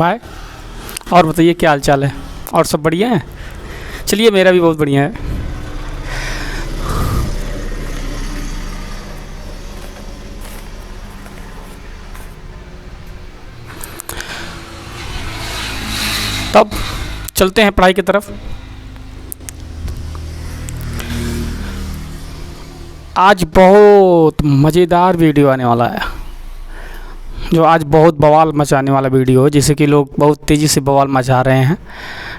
भाई। और बताइए क्या हाल चाल है? और सब बढ़िया है? चलिए मेरा भी बहुत बढ़िया है। तब चलते हैं पढ़ाई की तरफ। आज बहुत मज़ेदार वीडियो आने वाला है, जो आज बहुत बवाल मचाने वाला वीडियो है। जैसे कि लोग बहुत तेज़ी से बवाल मचा रहे हैं,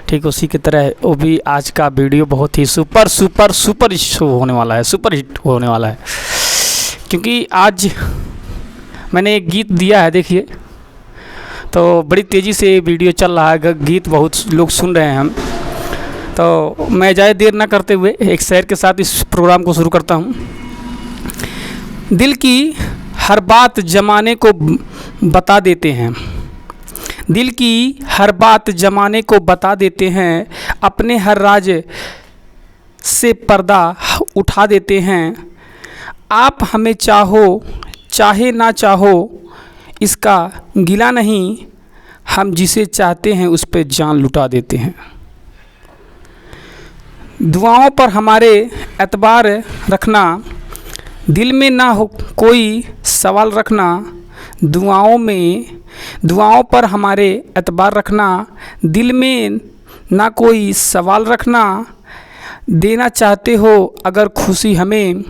ठीक उसी की तरह वो भी आज का वीडियो बहुत ही सुपर सुपर सुपर शो होने वाला है, सुपर हिट होने वाला है। क्योंकि आज मैंने एक गीत दिया है, देखिए तो बड़ी तेज़ी से वीडियो चल रहा है, गीत बहुत लोग सुन रहे हैं हम। तो मैं ज़्यादा देर ना करते हुए एक शेर के साथ इस प्रोग्राम को शुरू करता हूँ। दिल की हर बात ज़माने को बता देते हैं, दिल की हर बात ज़माने को बता देते हैं, अपने हर राज से पर्दा उठा देते हैं। आप हमें चाहो चाहे ना चाहो इसका गिला नहीं, हम जिसे चाहते हैं उस पर जान लुटा देते हैं। दुआओं पर हमारे एतबार रखना, दिल में ना हो कोई सवाल रखना। दुआओं पर हमारे एतबार रखना, दिल में ना कोई सवाल रखना। देना चाहते हो अगर खुशी हमें,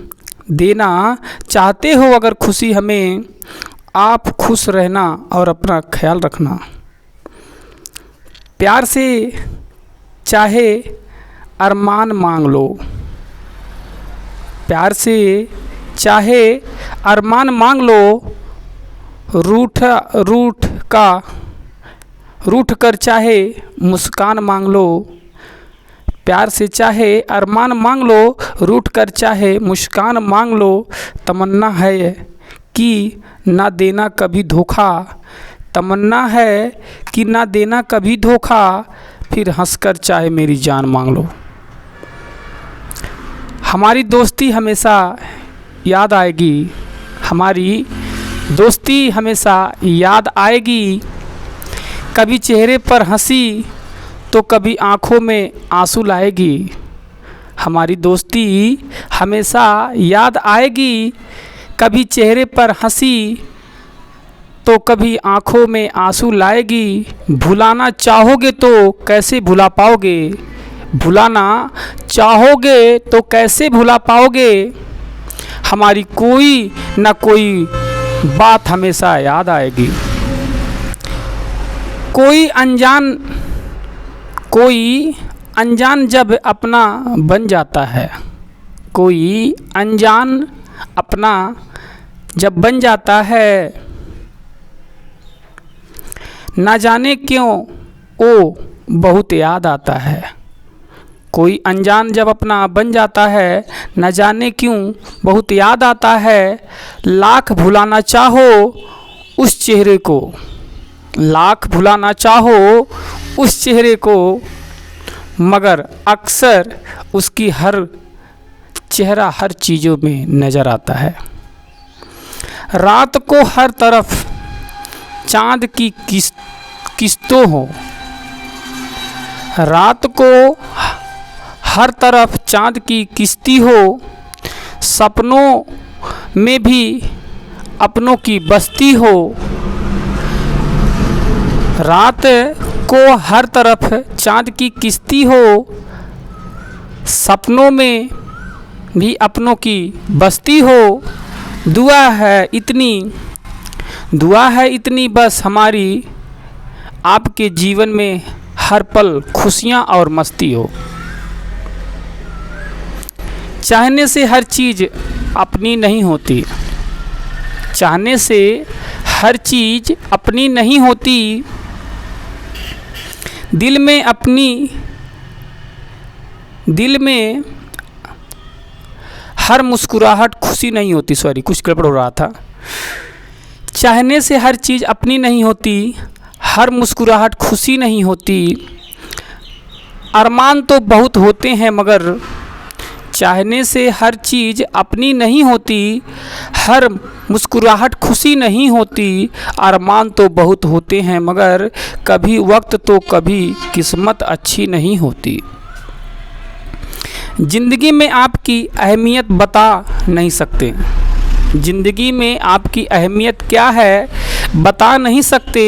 देना चाहते हो अगर खुशी हमें, आप खुश रहना और अपना ख्याल रखना। प्यार से चाहे अरमान मांग लो, प्यार से चाहे अरमान मांग लो। रूठ कर चाहे मुस्कान मांग लो, प्यार से चाहे अरमान मांग लो। रूठ कर चाहे मुस्कान मांग लो। तमन्ना है कि ना देना कभी धोखा, तमन्ना है कि ना देना कभी धोखा। फिर हंसकर चाहे मेरी जान मांग लो। हमारी दोस्ती हमेशा याद आएगी, हमारी दोस्ती हमेशा याद आएगी। कभी चेहरे पर हंसी तो कभी आँखों में आंसू लाएगी। हमारी दोस्ती हमेशा याद आएगी, कभी चेहरे पर हंसी तो कभी आँखों में आंसू लाएगी। भुलाना चाहोगे तो कैसे भुला पाओगे, भुलाना चाहोगे तो कैसे भुला पाओगे। हमारी कोई ना कोई बात हमेशा याद आएगी। कोई अनजान जब अपना बन जाता है, कोई अनजान अपना जब बन जाता है, ना जाने क्यों वो बहुत याद आता है। कोई अनजान जब अपना बन जाता है, न जाने क्यों बहुत याद आता है। लाख भुलाना चाहो उस चेहरे को, लाख भुलाना चाहो उस चेहरे को, मगर अक्सर उसकी हर चेहरा हर चीज़ों में नज़र आता है। रात को हर तरफ चाँद की किस्तों हो, रात को हर तरफ चाँद की किस्ती हो। सपनों में भी अपनों की बस्ती हो। रात को हर तरफ चाँद की किस्ती हो, सपनों में भी अपनों की बस्ती हो। दुआ है इतनी बस हमारी, आपके जीवन में हर पल खुशियाँ और मस्ती हो। चाहने से हर चीज़ अपनी नहीं होती, चाहने से हर चीज़ अपनी नहीं होती। दिल में हर मुस्कुराहट खुशी नहीं होती। सॉरी, कुछ गड़बड़ हो रहा था। चाहने से हर चीज़ अपनी नहीं होती, हर मुस्कुराहट खुशी नहीं होती। अरमान तो बहुत होते हैं मगर चाहने से हर चीज़ अपनी नहीं होती। हर मुस्कुराहट खुशी नहीं होती, अरमान तो बहुत होते हैं मगर कभी वक्त तो कभी किस्मत अच्छी नहीं होती। ज़िंदगी में आपकी अहमियत बता नहीं सकते, ज़िंदगी में आपकी अहमियत क्या है बता नहीं सकते।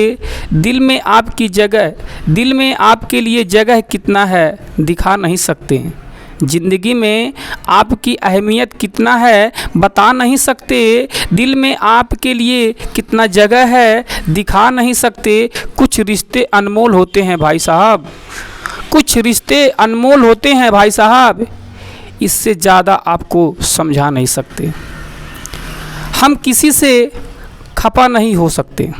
दिल में आपकी जगह, दिल में आपके लिए जगह कितना है दिखा नहीं सकते। ज़िंदगी में आपकी अहमियत कितना है बता नहीं सकते, दिल में आपके लिए कितना जगह है दिखा नहीं सकते। कुछ रिश्ते अनमोल होते हैं भाई साहब, कुछ रिश्ते अनमोल होते हैं भाई साहब, इससे ज़्यादा आपको समझा नहीं सकते। हम किसी से खफा नहीं हो सकते,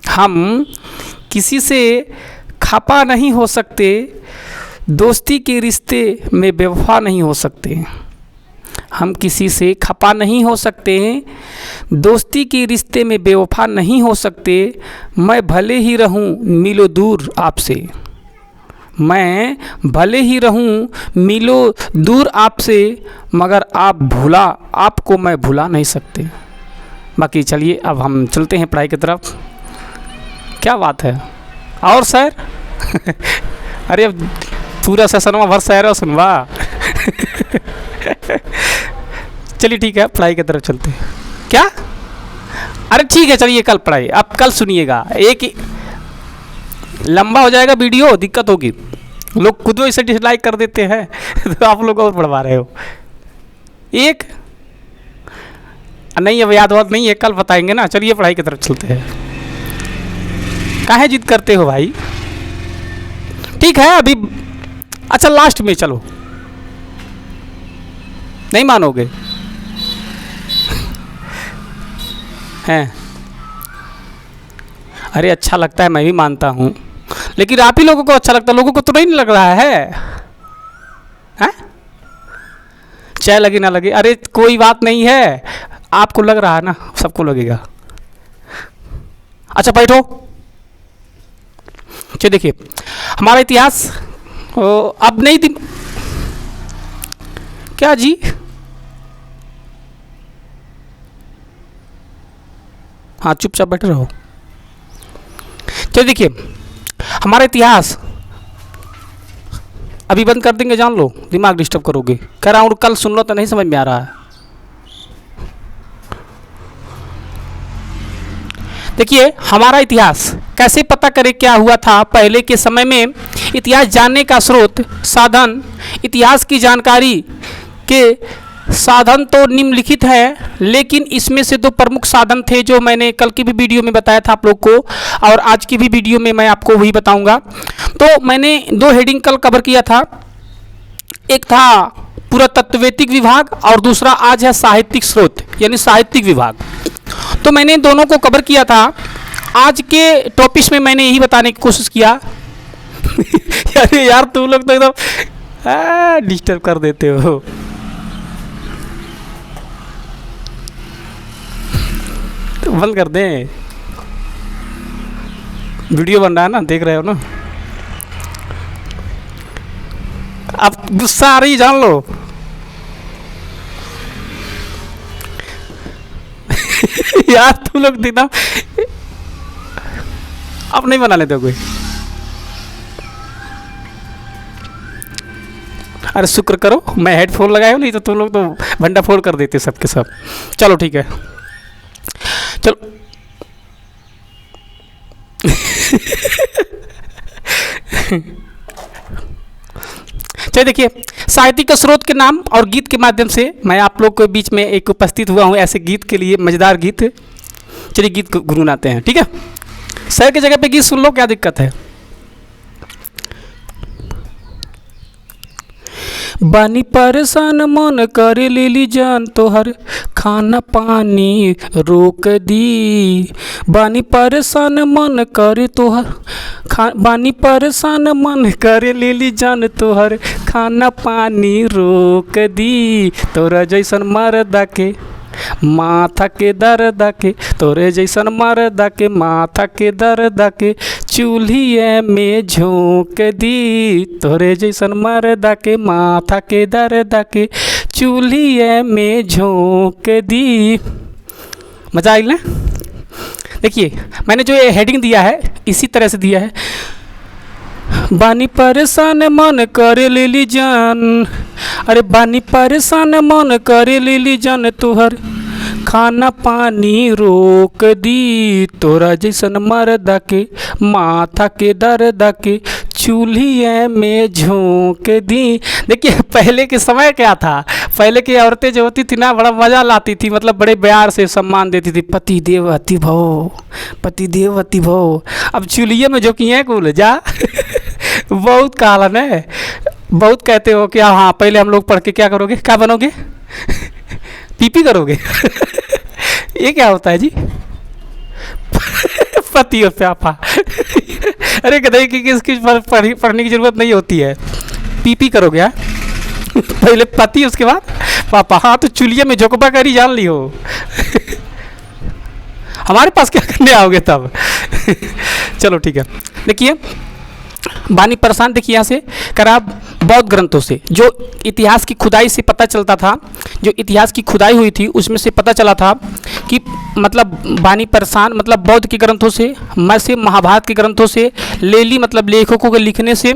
हम किसी से खफा नहीं हो सकते, दोस्ती के रिश्ते में बेवफा नहीं हो सकते। हम किसी से खफा नहीं हो सकते, दोस्ती के रिश्ते में बेवफा नहीं हो सकते। मैं भले ही रहूं मीलों दूर आपसे, मैं भले ही रहूं मीलों दूर आपसे, मगर आपको मैं भुला नहीं सकते। बाकी चलिए अब हम चलते हैं पढ़ाई की तरफ। क्या बात है और सर अरे अब पूरा सेशन भर सर सुनवा चलिए ठीक है पढ़ाई की तरफ चलते हैं। क्या? अरे ठीक है चलिए कल पढ़ाई, अब कल सुनिएगा, एक लंबा हो जाएगा वीडियो, दिक्कत होगी, लोग खुद इसे डिसलाइक कर देते हैं तो आप लोग और बढ़वा रहे हो। एक नहीं अब याद वाद नहीं है, कल बताएंगे ना। चलिए पढ़ाई की तरफ चलते हैं। काहे जिद करते हो भाई? ठीक है अभी, अच्छा लास्ट में चलो, नहीं मानोगे हैं? अरे अच्छा लगता है, मैं भी मानता हूँ, लेकिन आप ही लोगों को अच्छा लगता है, लोगों को तो नहीं लग रहा है हैं? चाहे लगे ना लगे, अरे कोई बात नहीं है, आपको लग रहा है ना, सबको लगेगा। अच्छा बैठो। चलिए देखिए हमारा इतिहास अब नहीं थी क्या जी? हाँ चुपचाप बैठे रहो। चलिए देखिए हमारा इतिहास अभी बंद कर देंगे, जान लो, दिमाग डिस्टर्ब करोगे। कह रहा हूँ कल सुन लो तो नहीं समझ में आ रहा है। देखिए हमारा इतिहास कैसे पता करें क्या हुआ था पहले के समय में। इतिहास जानने का स्रोत साधन, इतिहास की जानकारी के साधन तो निम्नलिखित है, लेकिन इसमें से दो प्रमुख साधन थे जो मैंने कल की भी वीडियो में बताया था आप लोग को, और आज की भी वीडियो में मैं आपको वही बताऊंगा। तो मैंने दो हेडिंग कल कवर किया था, एक था पुरातत्ववेत्तिक विभाग और दूसरा आज है साहित्यिक स्रोत यानी साहित्यिक विभाग। तो मैंने दोनों को कवर किया था। आज के टॉपिक्स में मैंने यही बताने की कोशिश किया अरे यार तुम लोग तो एकदम डिस्टर्ब कर देते हो। तो बंद कर दें, वीडियो बन रहा है ना, देख रहे हो ना। अब गुस्सा आ रही जान लो यार तुम लोग देखना, अब नहीं बना लेते कोई। अरे शुक्र करो मैं हेडफोन लगाया हूँ, नहीं तो तुम लोग तो भंडा फोड़ कर देते सबके सब। चलो ठीक है चलो चलिए देखिए साहित्यिक स्रोत के नाम और गीत के माध्यम से मैं आप लोग के बीच में एक उपस्थित हुआ हूँ ऐसे गीत के लिए, मज़ेदार गीत। चलिए गीत को गुनगुनाते हैं, ठीक है? शहर की जगह पे गीत सुन लो, क्या दिक्कत है? बानी परेशान मन करे लेली जान तोहर खाना पानी रोक दी। बानी परेशान मन करे तोहर बानी परेशान मन करे लेली जान तोहर खाना पानी रोक दी। तोरा जैसन मर्दा के माथा के दर्द के, तोरे जैसन मर्दा के माथा के दर्द के चूल्हिए में झोंक दी। तोरे जैसन मर्दा के माथा के दर्द के चूल्हे में झोंक दी। मजा आई ना? देखिए मैंने जो ये हेडिंग दिया है इसी तरह से दिया है, बानी परेशान मन करे लेली जान, अरे बानी परेशान मन करे लेली जान, तुहर खाना पानी रोक दी, तोरा जैसन मर्दा के माथा के दर्द के चूल्हे में झोंक दी। देखिए पहले के समय क्या था, पहले की औरतें जो होती थी ना बड़ा मज़ा लाती थी, मतलब बड़े प्यार से सम्मान देती थी, पति देव अति भव, पति देव अति भव। अब चूल्हे में जो किए कुल जा बहुत कालन है, बहुत कहते हो कि हाँ पहले हम लोग पढ़ के क्या करोगे, क्या बनोगे पीपी करोगे ये क्या होता है जी पति और प्यापा अरे गधे की इसकी पढ़ने की जरूरत नहीं होती है, पीपी करोगे हाँ? पहले पति उसके बाद पापा। हाँ तो चूल्हे में झोंकबा करी जान लियो हमारे पास क्या करने आओगे तब चलो ठीक है। देखिए बानी परेशान, देखिए यहाँ से करा बौद्ध ग्रंथों से, जो इतिहास की खुदाई से पता चलता था, जो इतिहास की खुदाई हुई थी उसमें से पता चला था कि मतलब बानी परेशान मतलब बौद्ध के ग्रंथों से, मैं से महाभारत के ग्रंथों से, लेली मतलब लेखकों के लिखने से,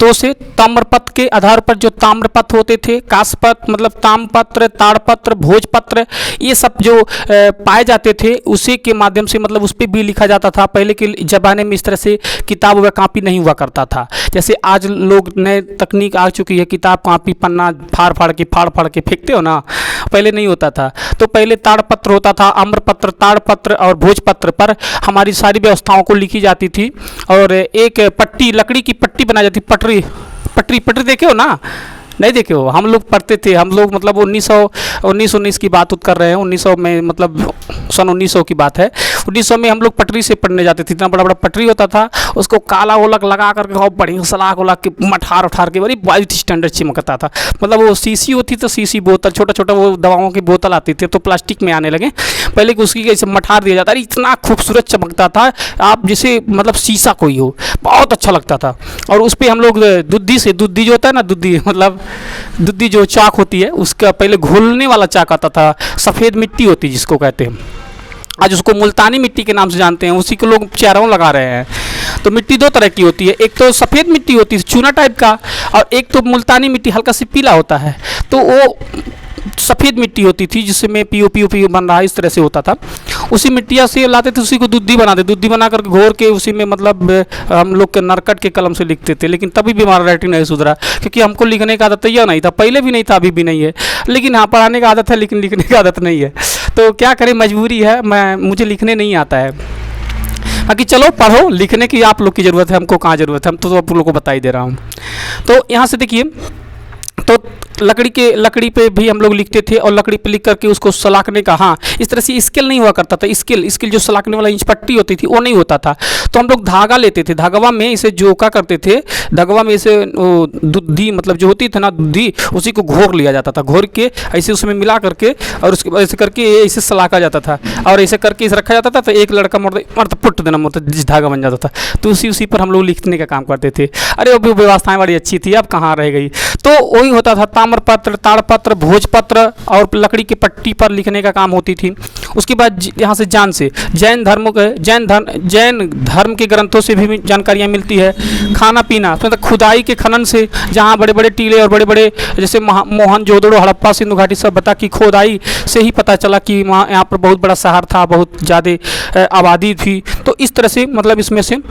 तो से ताम्रपत्र के आधार पर जो ताम्रपत्र होते थे, काशपत्र मतलब ताम्रपत्र, ताड़पत्र, भोजपत्र, ये सब जो पाए जाते थे उसी के माध्यम से मतलब उस पर भी लिखा जाता था। पहले के ज़माने में इस तरह से किताब व कापी नहीं हुआ करता था, जैसे आज लोग नए तकनीक आ चुकी है, किताब कापी पन्ना फाड़ फाड़ के फेंकते हो ना, पहले नहीं होता था। तो पहले ताड़पत्र होता था, आम्रपत्र, ताड़पत्र और भोजपत्र पर हमारी सारी व्यवस्थाओं को लिखी जाती थी, और एक पट्टी, लकड़ी की पट्टी बनाई जाती, पटरी देखे हो ना, नहीं देखे हो, हम लोग पढ़ते थे, हम लोग मतलब 1919 की बात कर रहे हैं, 1900 में मतलब सन 1900 की बात है, 1900 में हम लोग पटरी से पढ़ने जाते थे। इतना बड़ा बड़ा पटरी होता था, उसको काला ओलक लगा करके और बढ़िया सलाख उलाक के मठार उठार के बड़ी बहुत स्टैंडर्ड चिमकता था। मतलब वो शीशी होती तो शीशी बोतल, छोटा छोटा वो दवाओं की बोतल आती थी तो प्लास्टिक में आने लगे, पहले कि उसकी कैसे मठार दिया जाता, इतना खूबसूरत चमकता था, आप जैसे मतलब शीशा कोई हो, बहुत अच्छा लगता था। और उस पर हम लोग दुद्धी जो होता है ना, दुद्धी मतलब दुद्धी जो चाक होती है उसका पहले घोलने वाला चाक आता था, सफ़ेद मिट्टी होती जिसको कहते हैं, आज उसको मुल्तानी मिट्टी के नाम से जानते हैं, उसी को लोग चेहरों लगा रहे हैं। तो मिट्टी दो तरह की होती है, एक तो सफ़ेद मिट्टी होती है चूना टाइप का, और एक तो मुल्तानी मिट्टी हल्का सी पीला होता है। तो वो सफ़ेद मिट्टी होती थी जिसमें पीओ बन रहा है, इस तरह से होता था। उसी मिट्टिया से लाते थे, उसी को दूधी बनाते, दूधी बना कर घोर के उसी में मतलब हम लोग के नरकट के कलम से लिखते थे। लेकिन तभी भी हमारा राइटिंग नहीं सुधरा, क्योंकि हमको लिखने का आदत यह नहीं था, पहले भी नहीं था, अभी भी नहीं है। लेकिन हाँ पढ़ाने का आदत है, लेकिन लिखने की आदत नहीं है। तो क्या करें, मजबूरी है, मुझे लिखने नहीं आता है। बाकी चलो पढ़ो, लिखने की आप लोग की ज़रूरत है, हमको कहाँ ज़रूरत है, हम तो आप लोगों को बता ही दे रहा हूँ। तो यहाँ से देखिए, तो लकड़ी पे भी हम लोग लिखते थे, और लकड़ी पे लिख करके उसको सलाखने का, हाँ इस तरह से स्केल नहीं हुआ करता था, स्केल जो सलाखने वाला इंच पट्टी होती थी वो नहीं होता था। तो हम लोग धागा लेते थे, धागवा में इसे जोका करते थे, धागवा में इसे दूधी मतलब जो होती थी ना दूधी, उसी को घोर लिया जाता था, घोर के ऐसे उसमें मिला करके और उसके बाद ऐसे करके इसे सलाखा जाता था, और ऐसे करके इसे रखा जाता था। तो एक लड़का मर्द पुट देना मतलब जिस धागा बन जाता था, तो उसी पर हम लोग लिखने का काम करते थे। अरे वो भी व्यवस्थाएँ बड़ी अच्छी थी, अब कहाँ रह गई। तो वही होता था, ताम्रपत्र, ताड़पत्र, भोजपत्र और लकड़ी की पट्टी पर लिखने का काम होती थी। उसके बाद यहाँ से जैन धर्म के ग्रंथों से भी जानकारियाँ मिलती है। खाना पीना मतलब खुदाई के खनन से, जहाँ बड़े बड़े टीले और बड़े बड़े जैसे मोहनजोदड़ो, हड़प्पा, सिंधु घाटी सब बता कि खुदाई से ही पता चला कि वहाँ यहाँ पर बहुत बड़ा शहर था, बहुत ज़्यादा आबादी थी। तो इस तरह से मतलब इसमें से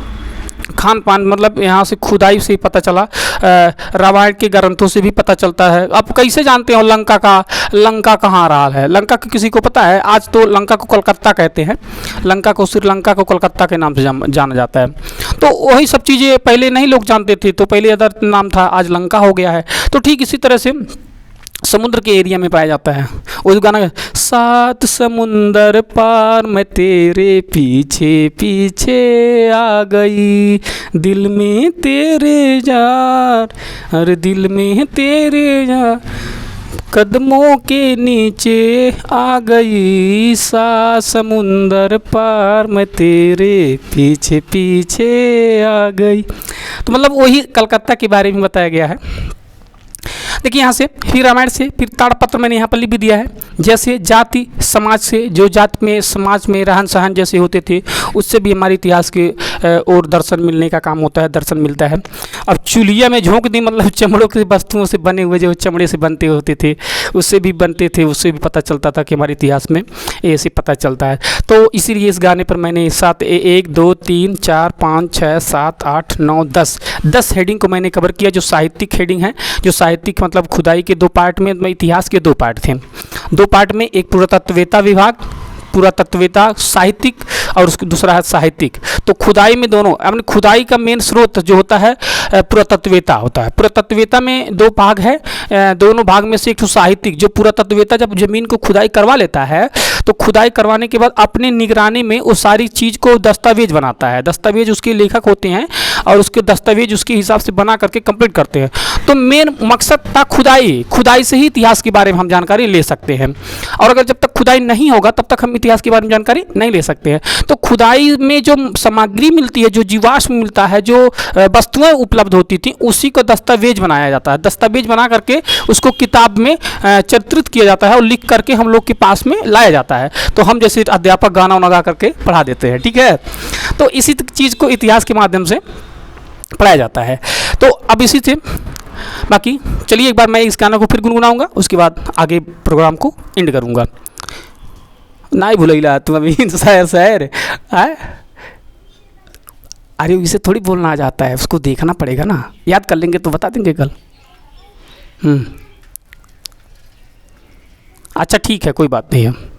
खान पान मतलब यहाँ से खुदाई से ही पता चला। रामायण के ग्रंथों से भी पता चलता है। अब कैसे जानते हो लंका कहाँ रहा है? लंका का किसी को पता है? आज तो लंका को कलकत्ता कहते हैं, लंका को श्रीलंका को कलकत्ता के नाम से जाना जाता है। तो वही सब चीज़ें पहले नहीं लोग जानते थे, तो पहले अदर नाम था, आज लंका हो गया है। तो ठीक इसी तरह से समुद्र के एरिया में पाया जाता है। वो गाना, सात समुंदर पार मैं तेरे पीछे पीछे आ गई, दिल में तेरे यार, अरे दिल में तेरे यार, कदमों के नीचे आ गई, सात समुंदर पार मैं तेरे पीछे पीछे आ गई। तो मतलब वही कलकत्ता के बारे में बताया गया है। देखिए यहाँ से फिर रामायण से फिर ताड़पत्र मैंने यहाँ पर लिख भी दिया है। जैसे जाति समाज से, जो जाति में समाज में रहन सहन जैसे होते थे उससे भी हमारे इतिहास के और दर्शन मिलने का काम होता है, दर्शन मिलता है। अब चूल्हिया में झोंक दी मतलब चमड़ों की वस्तुओं से बने हुए जो चमड़े से बनते होते थे उससे भी बनते थे, उससे भी पता चलता था कि हमारे इतिहास में ऐसे पता चलता है। तो इसीलिए इस गाने पर मैंने 1 2 3 4 5 6 7 8 9 10 हेडिंग को मैंने कवर किया। जो साहित्यिक हेडिंग है, जो साहित्यिक मतलब खुदाई के 2 पार्ट में, इतिहास के 2 पार्ट थे। 2 पार्ट में एक पुरातत्ववेत्ता विभाग, पुरातत्ववेत्ता साहित्यिक, और उसका दूसरा है साहित्यिक। तो खुदाई में दोनों, अपने खुदाई का मेन स्रोत जो होता है पुरातत्ववेत्ता होता है। पुरातत्ववेत्ता में 2 भाग है, दोनों भाग में से एक तो साहित्यिक। जो पुरातत्ववेत्ता जब जमीन को खुदाई करवा लेता है तो खुदाई करवाने के बाद अपने निगरानी में उस सारी चीज़ को दस्तावेज बनाता है। दस्तावेज उसके लेखक होते हैं और उसके दस्तावेज उसके हिसाब से बना करके कंप्लीट करते हैं। तो मेन मकसद था खुदाई से ही इतिहास के बारे में हम जानकारी ले सकते हैं। और अगर जब तक खुदाई नहीं होगा तब तक हम इतिहास के बारे में जानकारी नहीं ले सकते हैं। तो खुदाई में जो सामग्री मिलती है, जो जीवाश्म मिलता है, जो वस्तुएं उपलब्ध होती थी, उसी को दस्तावेज बनाया जाता है। दस्तावेज बना करके उसको किताब में चित्रित किया जाता है और लिख करके हम लोग के पास में लाया जाता है। तो हम जैसे अध्यापक गाना गा करके पढ़ा देते हैं, ठीक है। तो इसी चीज़ को इतिहास के माध्यम से पढ़ाया जाता है। तो अब इसी से बाकी चलिए एक बार मैं इस गाना को फिर गुनगुनाऊंगा, उसके बाद आगे प्रोग्राम को एंड करूंगा। ना ही भूलैला तुम अभी शहर है। अरे इसे थोड़ी बोलना आ जाता है, उसको देखना पड़ेगा ना। याद कर लेंगे तो बता देंगे कल। अच्छा ठीक है, कोई बात नहीं है।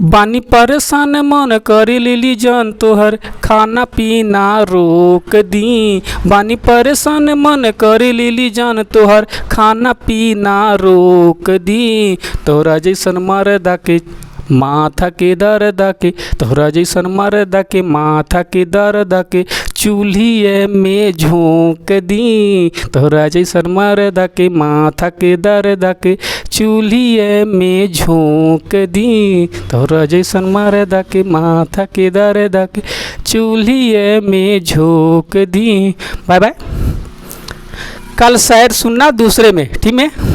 बानी परेशान मन करे लेली जान तोहर खाना पीना रोक दी। बानी परेशान मन करे लेली जान तोहर खाना पीना रोक दी। तोरा जैसन मर्दा के माथा के दर्द के, तोहरा जैसन मर्दा के माथा के दर्द के चूल्हिए में झोंक दी। तोहरा जैसन मर्दा के माथा के दर्द के चूल्हिए में झोंक दी। तोहरा जैसन मर्दा के माथा के दर्द के चूल्हिए में झोंक दी। Bye bye. कल शायर सुनना दूसरे में, ठीक है।